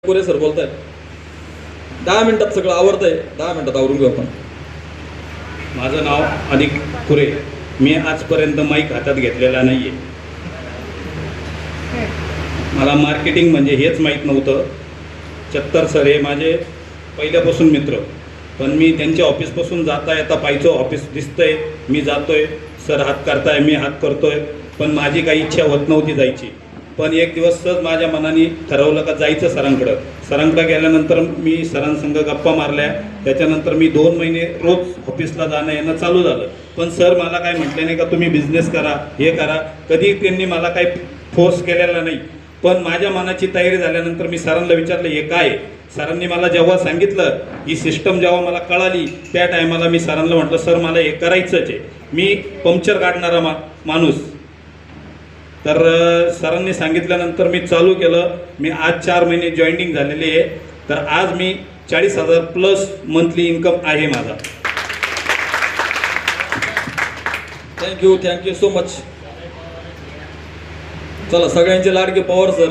पुरे सर बोलतायत. 10 मिनिटात सगळं आवरतंय. 10 मिनिटात आवरून घेऊ आपण. माझं नाव अधिक खुरे. मी आजपर्यंत माईक हातात घेतलेला नाही आहे. मला मार्केटिंग म्हणजे हेच माहीत नव्हतं. चत्तर सर हे माझे पहिल्यापासून मित्र, पण मी त्यांच्या ऑफिसपासून जाता येता पाहिजे. ऑफिस दिसतंय, मी जातोय, सर हात करताय, मी हात करतोय, पण माझी काही इच्छा होत नव्हती जायची. पण एक दिवस सहज माझ्या मनाने ठरवलं का जायचं सरांकडं. सरांकडे गेल्यानंतर मी सरांसंग गप्पा मारल्या. त्याच्यानंतर मी 2 महिने रोज ऑफिसला जाणं येणं चालू झालं. पण सर मला काय म्हटले नाही का तुम्ही बिझनेस करा, हे करा. कधी त्यांनी मला काही फोर्स केलेला नाही. पण माझ्या मनाची तयारी झाल्यानंतर मी सरांना विचारलं हे काय. सरांनी मला जेव्हा सांगितलं ही सिस्टम जेव्हा मला कळाली त्या टायमाला मी सरांना म्हटलं सर मला हे करायचंच आहे. मी पंक्चर काढणारा माणूस. तर सरांनी सांगितल्यानंतर मी चालू केलं. मी आज 4 महिने जॉईनिंग झालेली आहे. तर आज मी 40,000 प्लस मंथली इन्कम आहे माझा. Thank you so much. चला सगळ्यांचे लाडके Pawar sir,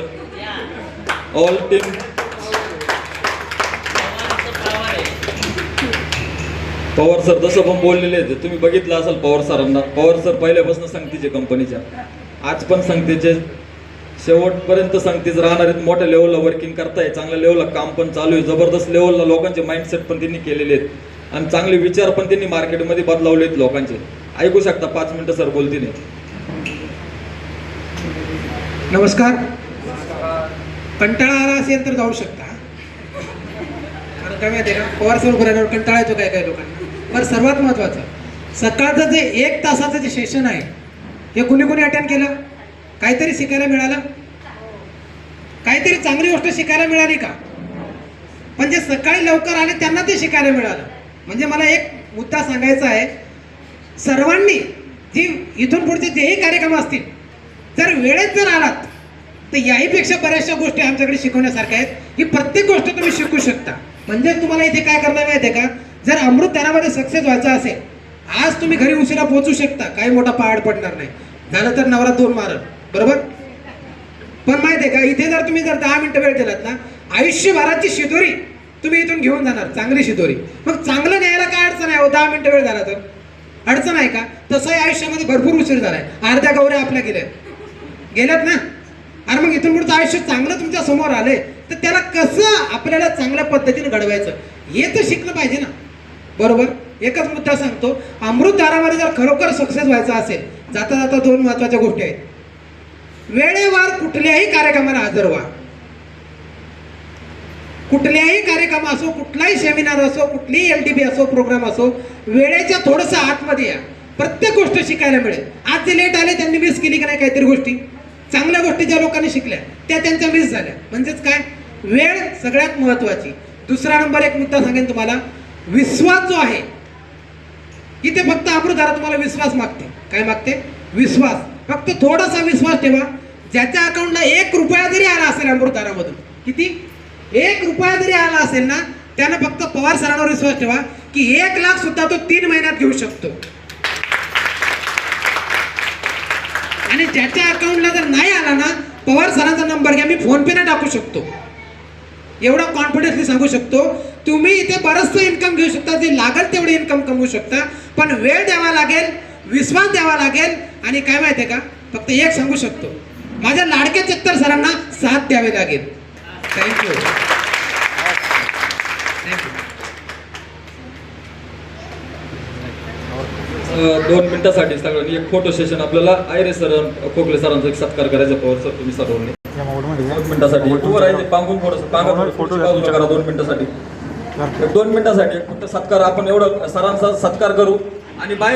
all team. Pawar sir जसं पण बोललेले आहेत तुम्ही बघितलं असेल पवार सरांना. पवार सर पहिल्यापासून सांगतीचे कंपनीच्या, आज पण सांगतीचे, शेवटपर्यंत सांगतीच राहणार आहेत. मोठ्या लेवलला वर्किंग करताय, चांगल्या लेवलला काम पण चालू आहे. जबरदस्त लेवलला लोकांचे माइंडसेट पण त्यांनी केलेले आहेत आणि चांगले विचार पण त्यांनी मार्केटमध्ये बदलावले आहेत लोकांचे. ऐकू शकता 5 मिनिटं सर बोलतील. नमस्कार. कंटाळा आला असेल तर जाऊ शकता, कारण काय माहिती आहे का पवार सर उभं राहण्यावर कंटाळा येतो काय लोकांना. पण सर्वात महत्त्वाचं सकाळचं जे 1 तासाचं जे सेशन आहे हे कुणी अटेंड केलं? काहीतरी शिकायला मिळालं? काहीतरी चांगली गोष्ट शिकायला मिळाली का? पण जे सकाळी लवकर आले त्यांना ते शिकायला मिळालं. म्हणजे मला एक मुद्दा सांगायचा आहे, सर्वांनी जी इथून पुढचे जेही कार्यक्रम असतील जर वेळेत जर आलात तर याहीपेक्षा बऱ्याचशा गोष्टी आमच्याकडे शिकवण्यासारख्या आहेत. ही प्रत्येक गोष्ट तुम्ही शिकू शकता. म्हणजे तुम्हाला इथे काय करणं माहिती आहे का, जर अमृतधारामध्ये सक्सेस व्हायचं असेल आज तुम्ही घरी उशिरा पोहोचू शकता, काही मोठा पहाड पडणार नाही. झालं तर नवरा 2 मारल, बरोबर. पण माहिती आहे का इथे जर तुम्ही 10 मिनिटं वेळ दिलात ना, आयुष्यभराची शिदोरी तुम्ही इथून घेऊन जाणार, चांगली शिदोरी. मग चांगलं न्यायला काय अडचण आहे? 10 मिनिटं वेळ झाला तर अडचण आहे का? तसंही आयुष्यामध्ये भरपूर उशीर झालाय. अर्ध्या गौऱ्या आपल्या गेल्यात ना. आणि मग इथून पुढचं आयुष्य चांगलं तुमच्या समोर आले तर त्याला कसं आपल्याला चांगल्या पद्धतीने घडवायचं हे तर शिकलं पाहिजे ना, बरोबर. एकच मुद्दा सांगतो, अमृतधारामध्ये जर खरोखर सक्सेस व्हायचं असेल जाता जाता 2 महत्त्वाच्या गोष्टी आहेत. वेळेवर कुठल्याही कार्यक्रमाला हजर व्हा. कुठल्याही कार्यक्रम असो, कुठलाही सेमिनार असो, कुठलीही LDB असो, प्रोग्राम असो, वेळेच्या थोडंसं आतमध्ये या. प्रत्येक गोष्ट शिकायला मिळेल. आज जे लेट आले त्यांनी मिस केली का नाही काहीतरी गोष्टी? चांगल्या गोष्टी ज्या लोकांनी शिकल्या त्या त्यांच्या मिस झाल्या. म्हणजेच काय, वेळ सगळ्यात महत्त्वाची. दुसरा नंबर एक मुद्दा सांगेन तुम्हाला, विश्वास जो आहे इथे फक्त अमृतधारा तुम्हाला विश्वास मागते. काय मागते? विश्वास. फक्त थोडासा विश्वास ठेवा. ज्याच्या अकाउंटला 1 रुपया जरी आला असेल अमृतधारामधून, किती 1 रुपया जरी आला असेल ना, त्यानं फक्त पवार सरांवर विश्वास ठेवा की 1 लाख सुद्धा तो 3 महिन्यात घेऊ शकतो. आणि ज्याच्या अकाउंटला जर नाही आला ना, पवार सरांचा नंबर घ्या, मी फोन पे ने टाकू शकतो. एवढा कॉन्फिडन्सली सांगू शकतो. तुम्ही इथे बरंचसं इन्कम घेऊ शकता, जे लागेल तेवढे इन्कम कमवू शकता. पण वेळ द्यावा लागेल, विश्वास द्यावा लागेल. आणि काय माहिती आहे का, फक्त एक सांगू शकतो, माझ्या लाडक्या चत्तर सरांना साथ द्यावी लागेल. थँक्यू. 2 मिनिटासाठी सगळ्यांनी एक फोटो सेशन आपल्याला आयरे सर, खोकले सरांचा एक सत्कार करायचा. पवार सर तुम्ही सर्वांनी 2 मिनिटासाठी उभं राहायचं, पांगून थोडंसं फोटो करा 2 मिनिटासाठी. 2 मिनिटासाठी फक्त सत्कार, आपण एवढं सरांचा सत्कार करू आणि बाहेर